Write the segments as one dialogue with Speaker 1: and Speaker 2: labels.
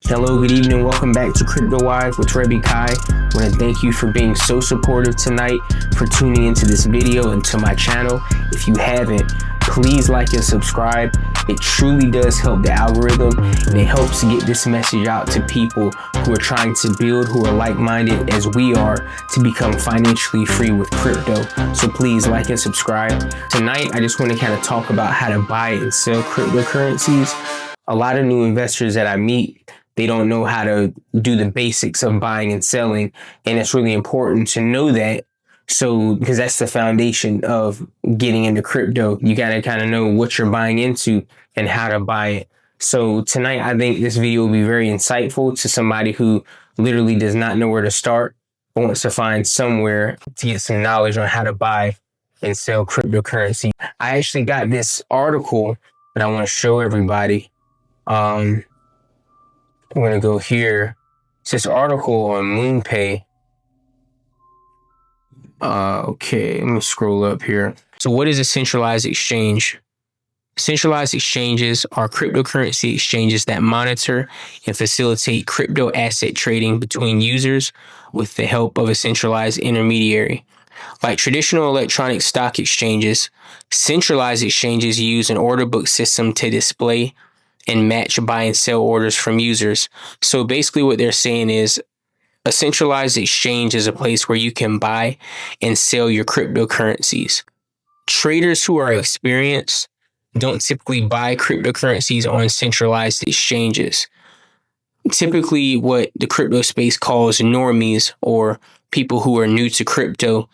Speaker 1: Hello, good evening. Welcome back to Crypto Wise with Rebby Kai. I want to thank you for being so supportive tonight, for tuning into this video and to my channel. If you haven't, please like and subscribe. It truly does help the algorithm, and it helps to get this message out to people who are trying to build, who are like-minded as we are, to become financially free with crypto. So please like and subscribe. Tonight, I just want to kind of talk about how to buy and sell cryptocurrencies. A lot of new investors that I meet, they don't know how to do the basics of buying and selling. And it's really important to know that. So, because that's the foundation of getting into crypto. You got to kind of know what you're buying into and how to buy it. So tonight, I think this video will be very insightful to somebody who literally does not know where to start, but wants to find somewhere to get some knowledge on how to buy and sell cryptocurrency. I actually got this article that I want to show everybody. I'm going to go here. It's this article on MoonPay. Okay, let me scroll up here. So what is a centralized exchange? Centralized exchanges are cryptocurrency exchanges that monitor and facilitate crypto asset trading between users with the help of a centralized intermediary. Like traditional electronic stock exchanges, centralized exchanges use an order book system to display and match buy and sell orders from users. So basically what they're saying is a centralized exchange is a place where you can buy and sell your cryptocurrencies. Traders who are experienced don't typically buy cryptocurrencies on centralized exchanges. Typically what the crypto space calls normies, or people who are new to crypto,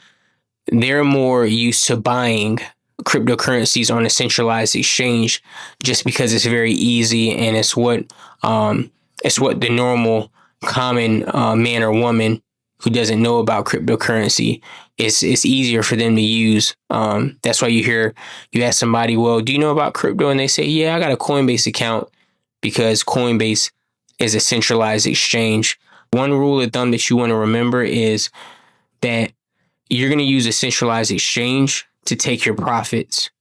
Speaker 1: they're more used to buying cryptocurrencies on a centralized exchange just because it's very easy, and it's what the normal common man or woman who doesn't know about cryptocurrency, it's easier for them to use. That's why you ask somebody, well, do you know about crypto? And they say, yeah, I got a Coinbase account, because Coinbase is a centralized exchange. One rule of thumb that you want to remember is that you're going to use a centralized exchange to take your profits.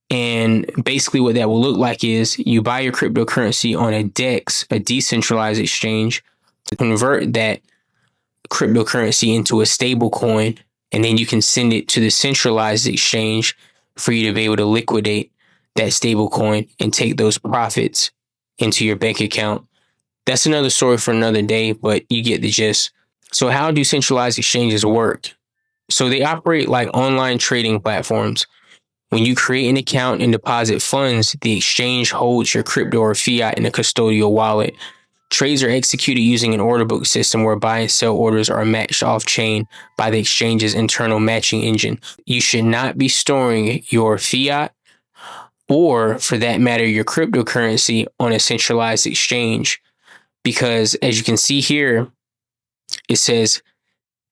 Speaker 1: And basically what that will look like is you buy your cryptocurrency on a DEX, a decentralized exchange, to convert that cryptocurrency into a stable coin. And then you can send it to the centralized exchange for you to be able to liquidate that stable coin and take those profits into your bank account. That's another story for another day, but you get the gist. So how do centralized exchanges work? So they operate like online trading platforms. When you create an account and deposit funds, the exchange holds your crypto or fiat in a custodial wallet. Trades are executed using an order book system where buy and sell orders are matched off-chain by the exchange's internal matching engine. You should not be storing your fiat, or for that matter, your cryptocurrency, on a centralized exchange, because as you can see here, it says,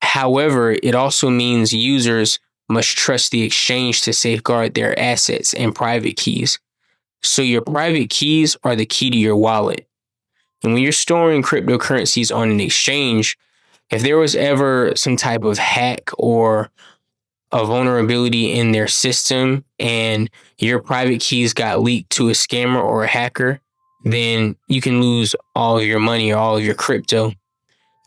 Speaker 1: however, it also means users must trust the exchange to safeguard their assets and private keys. So your private keys are the key to your wallet. And when you're storing cryptocurrencies on an exchange, if there was ever some type of hack or a vulnerability in their system and your private keys got leaked to a scammer or a hacker, then you can lose all of your money or all of your crypto.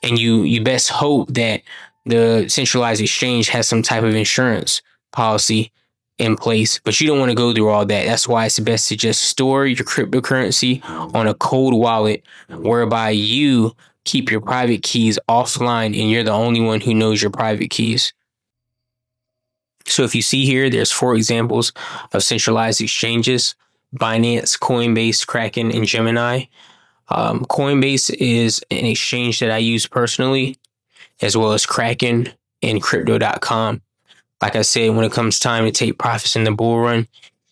Speaker 1: And you best hope that the centralized exchange has some type of insurance policy in place, but you don't want to go through all that. That's why it's best to just store your cryptocurrency on a cold wallet, whereby you keep your private keys offline and you're the only one who knows your private keys. So if you see here, there's 4 examples of centralized exchanges: Binance, Coinbase, Kraken, and Gemini. Coinbase is an exchange that I use personally, as well as Kraken and Crypto.com. Like I said, when it comes time to take profits in the bull run,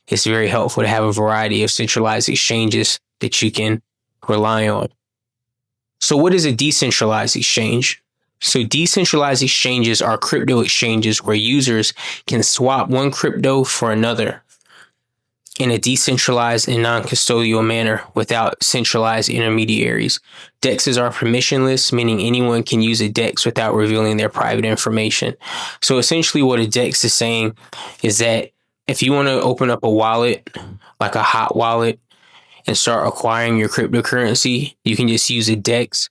Speaker 1: it's very helpful to have a variety of centralized exchanges that you can rely on. So what is a decentralized exchange? So decentralized exchanges are crypto exchanges where users can swap one crypto for another in a decentralized and non-custodial manner without centralized intermediaries. DEXs are permissionless, meaning anyone can use a DEX without revealing their private information. So essentially what a DEX is saying is that if you want to open up a wallet, like a hot wallet, and start acquiring your cryptocurrency, you can just use a DEX,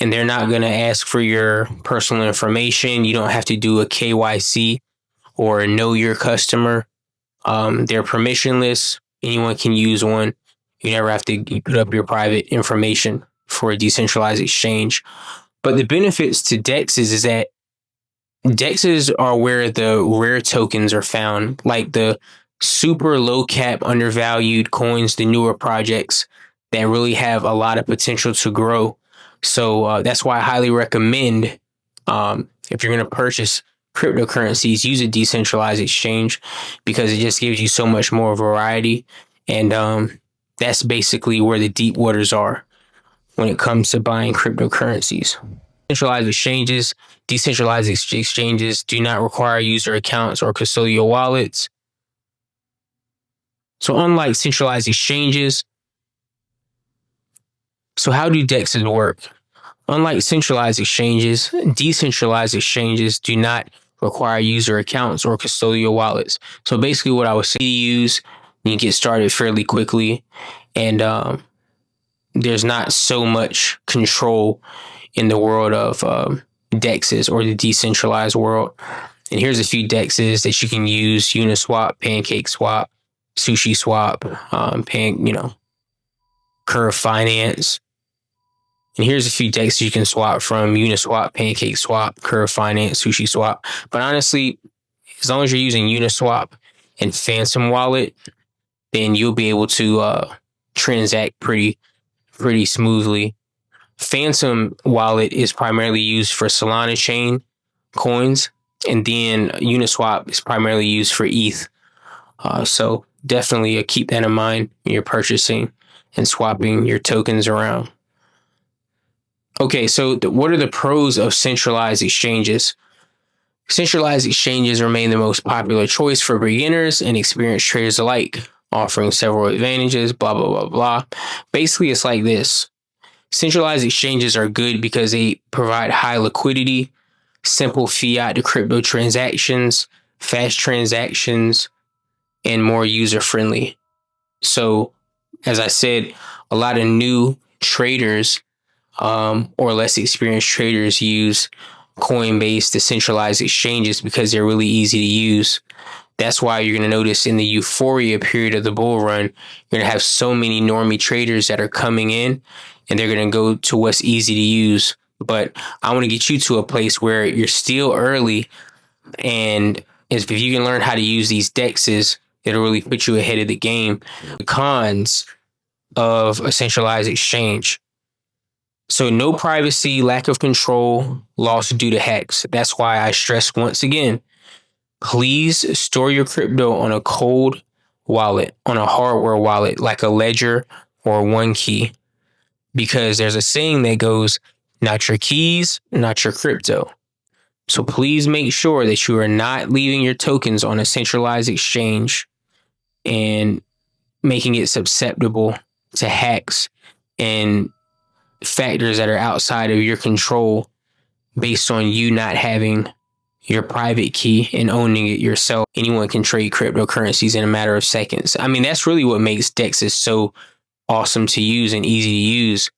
Speaker 1: and they're not going to ask for your personal information. You don't have to do a KYC or know your customer. They're permissionless. Anyone can use one. You never have to put up your private information for a decentralized exchange. But the benefits to DEXs is that DEXs are where the rare tokens are found, like the super low cap, undervalued coins, the newer projects that really have a lot of potential to grow. So that's why I highly recommend, if you're going to purchase cryptocurrencies, use a decentralized exchange, because it just gives you so much more variety. And that's basically where the deep waters are when it comes to buying cryptocurrencies. Decentralized exchanges do not require user accounts or custodial wallets. So unlike centralized exchanges, so how do DEXs work? Unlike centralized exchanges, decentralized exchanges do not require user accounts or custodial wallets. So basically what I would say to use, you get started fairly quickly, and there's not so much control in the world of DEXs, or the decentralized world. And here's a few DEXs that you can use: Uniswap, PancakeSwap, SushiSwap, Curve Finance. And here's a few DEXs you can swap from: Uniswap, PancakeSwap, Curve Finance, SushiSwap. But honestly, as long as you're using Uniswap and Phantom Wallet, then you'll be able to transact pretty smoothly. Phantom Wallet is primarily used for Solana chain coins, and then Uniswap is primarily used for ETH. So definitely keep that in mind when you're purchasing and swapping your tokens around. Okay, so what are the pros of centralized exchanges? Centralized exchanges remain the most popular choice for beginners and experienced traders alike, offering several advantages, blah, blah, blah, blah. Basically, it's like this. Centralized exchanges are good because they provide high liquidity, simple fiat to crypto transactions, fast transactions, and more user-friendly. So, as I said, a lot of new traders or less experienced traders use Coinbase, decentralized exchanges, because they're really easy to use. That's why you're going to notice in the euphoria period of the bull run, you're going to have so many normie traders that are coming in, and they're going to go to what's easy to use. But I want to get you to a place where you're still early, and if you can learn how to use these DEXs, it'll really put you ahead of the game. The cons of a centralized exchange: so no privacy, lack of control, loss due to hacks. That's why I stress once again, please store your crypto on a cold wallet, on a hardware wallet like a Ledger or OneKey, because there's a saying that goes, not your keys, not your crypto. So please make sure that you are not leaving your tokens on a centralized exchange and making it susceptible to hacks and factors that are outside of your control based on you not having your private key and owning it yourself. Anyone can trade cryptocurrencies in a matter of seconds. I mean, that's really what makes DEXs so awesome to use and easy to use,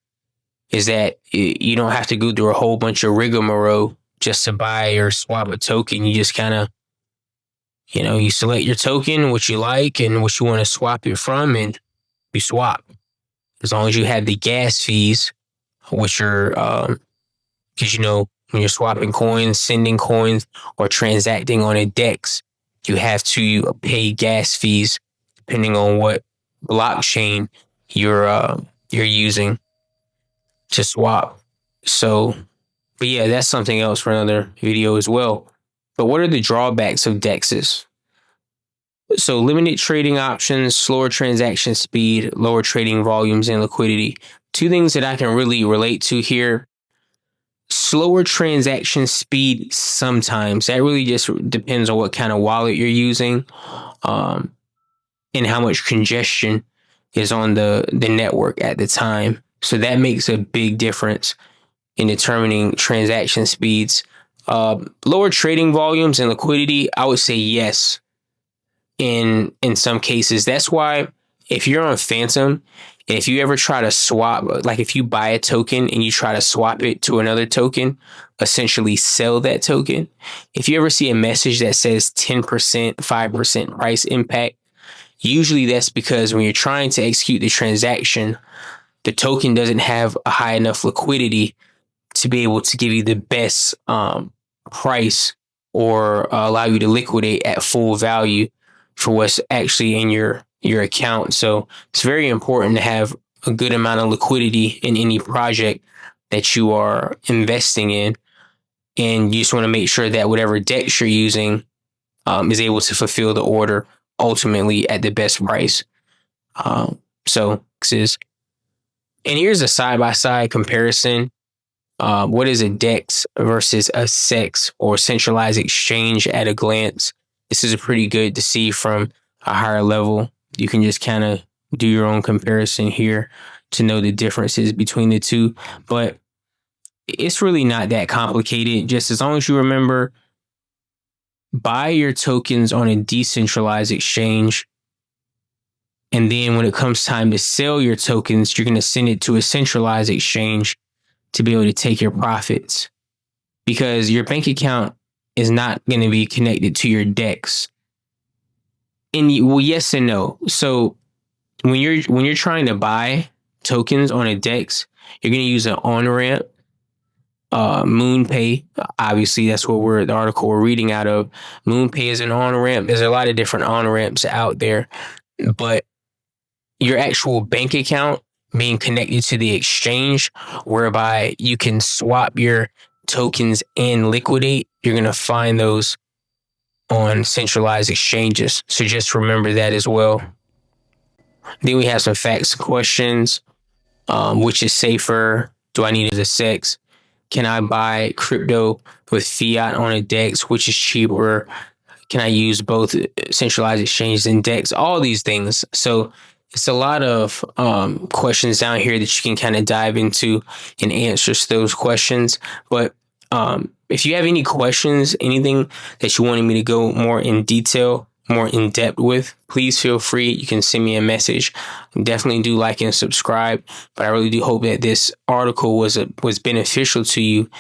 Speaker 1: is that you don't have to go through a whole bunch of rigmarole just to buy or swap a token. You just kind of, you select your token, what you like and what you want to swap it from, and you swap. As long as you have the gas fees, which are, because when you're swapping coins, sending coins, or transacting on a DEX, you have to pay gas fees depending on what blockchain you're using to swap. So, but yeah, that's something else for another video as well. But what are the drawbacks of DEXs? So limited trading options, slower transaction speed, lower trading volumes, and liquidity. Two things that I can really relate to here. Slower transaction speed sometimes. That really just depends on what kind of wallet you're using, and how much congestion is on the network at the time. So that makes a big difference in determining transaction speeds. Lower trading volumes and liquidity, I would say yes in some cases. That's why if you're on Phantom And if you ever try to swap, like if you buy a token and you try to swap it to another token, essentially sell that token, if you ever see a message that says 10%, 5% price impact, usually that's because when you're trying to execute the transaction, the token doesn't have a high enough liquidity to be able to give you the best price or allow you to liquidate at full value for what's actually in your account. So it's very important to have a good amount of liquidity in any project that you are investing in. And you just want to make sure that whatever DEX you're using is able to fulfill the order ultimately at the best price. So this is, and here's a side-by-side comparison. What is a DEX versus a CEX or centralized exchange at a glance? This is pretty good to see from a higher level. You can just kind of do your own comparison here to know the differences between the two. But it's really not that complicated. Just as long as you remember, buy your tokens on a decentralized exchange. And then when it comes time to sell your tokens, you're going to send it to a centralized exchange to be able to take your profits, because your bank account is not going to be connected to your DEX. And well, yes and no. So when you're trying to buy tokens on a DEX, you're going to use an on-ramp, MoonPay. Obviously, that's what the article we're reading out of. MoonPay is an on-ramp. There's a lot of different on-ramps out there, but your actual bank account being connected to the exchange, whereby you can swap your tokens and liquidate, you're going to find those on centralized exchanges. So just remember that as well. Then we have some facts and questions. Which is safer? Do I need a CEX? Can I buy crypto with fiat on a DEX? Which is cheaper? Can I use both centralized exchanges and DEX? All these things. So it's a lot of questions down here that you can kind of dive into and answer those questions. But if you have any questions, anything that you wanted me to go more in detail, more in depth with, please feel free. You can send me a message. Definitely do like and subscribe. But I really do hope that this article was beneficial to you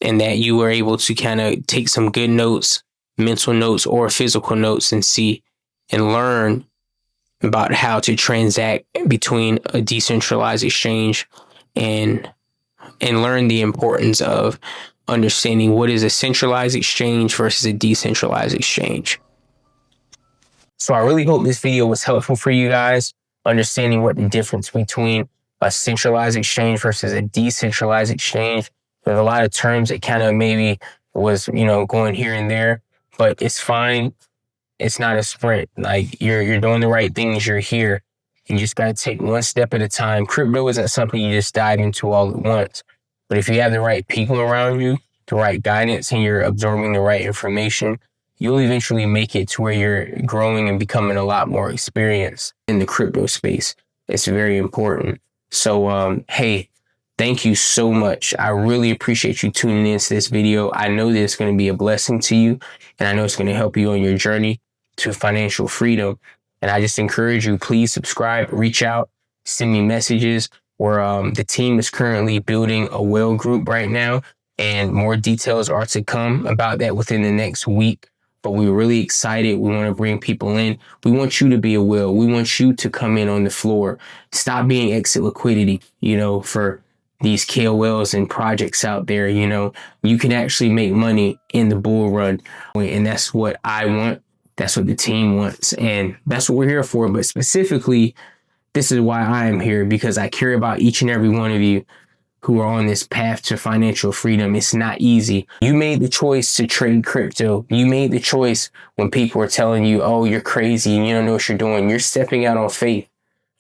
Speaker 1: and that you were able to kind of take some good notes, mental notes or physical notes, and see and learn about how to transact between a decentralized exchange and learn the importance of understanding what is a centralized exchange versus a decentralized exchange. So I really hope this video was helpful for you guys, understanding what the difference between a centralized exchange versus a decentralized exchange. There's a lot of terms that kind of maybe was, going here and there, but it's fine. It's not a sprint. Like you're doing the right things. You're here. You just got to take one step at a time. Crypto isn't something you just dive into all at once. But if you have the right people around you, the right guidance, and you're absorbing the right information, you'll eventually make it to where you're growing and becoming a lot more experienced in the crypto space. It's very important. So, hey, thank you so much. I really appreciate you tuning into this video. I know that it's going to be a blessing to you, and I know it's going to help you on your journey to financial freedom. And I just encourage you, please subscribe, reach out, send me messages. The team is currently building a whale group right now, and more details are to come about that within the next week. But we're really excited. We want to bring people in. We want you to be a whale. We want you to come in on the floor. Stop being exit liquidity, for these KOLs and projects out there. You can actually make money in the bull run. And that's what I want. That's what the team wants. And that's what we're here for. But specifically, this is why I am here, because I care about each and every one of you who are on this path to financial freedom. It's not easy. You made the choice to trade crypto. You made the choice when people are telling you, oh, you're crazy and you don't know what you're doing. You're stepping out on faith.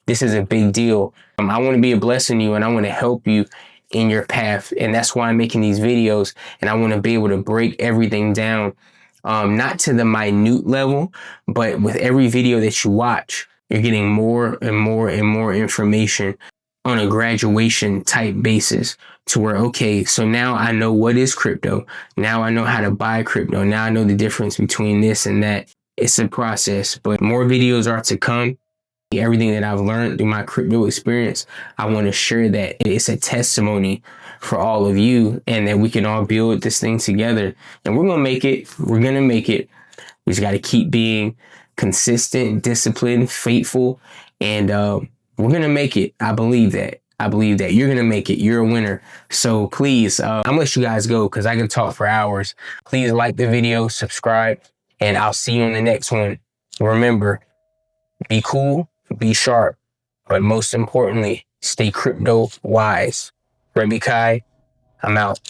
Speaker 1: This is a big deal. I want to be a blessing to you, and I want to help you in your path. And that's why I'm making these videos. And I want to be able to break everything down, not to the minute level, but with every video that you watch, you're getting more and more and more information on a graduation type basis to where, okay, so now I know what is crypto. Now I know how to buy crypto. Now I know the difference between this and that. It's a process, but more videos are to come. everything that I've learned through my crypto experience. I want to share that it's a testimony for all of you, and that we can all build this thing together. And we're going to make it. We're going to make it. We just got to keep being consistent, disciplined, faithful, and we're going to make it. I believe that. I believe that you're going to make it. You're a winner. So please, I'm going to let you guys go because I can talk for hours. Please like the video, subscribe, and I'll see you on the next one. Remember, be cool, be sharp, but most importantly, stay crypto wise. Remy Kai, I'm out.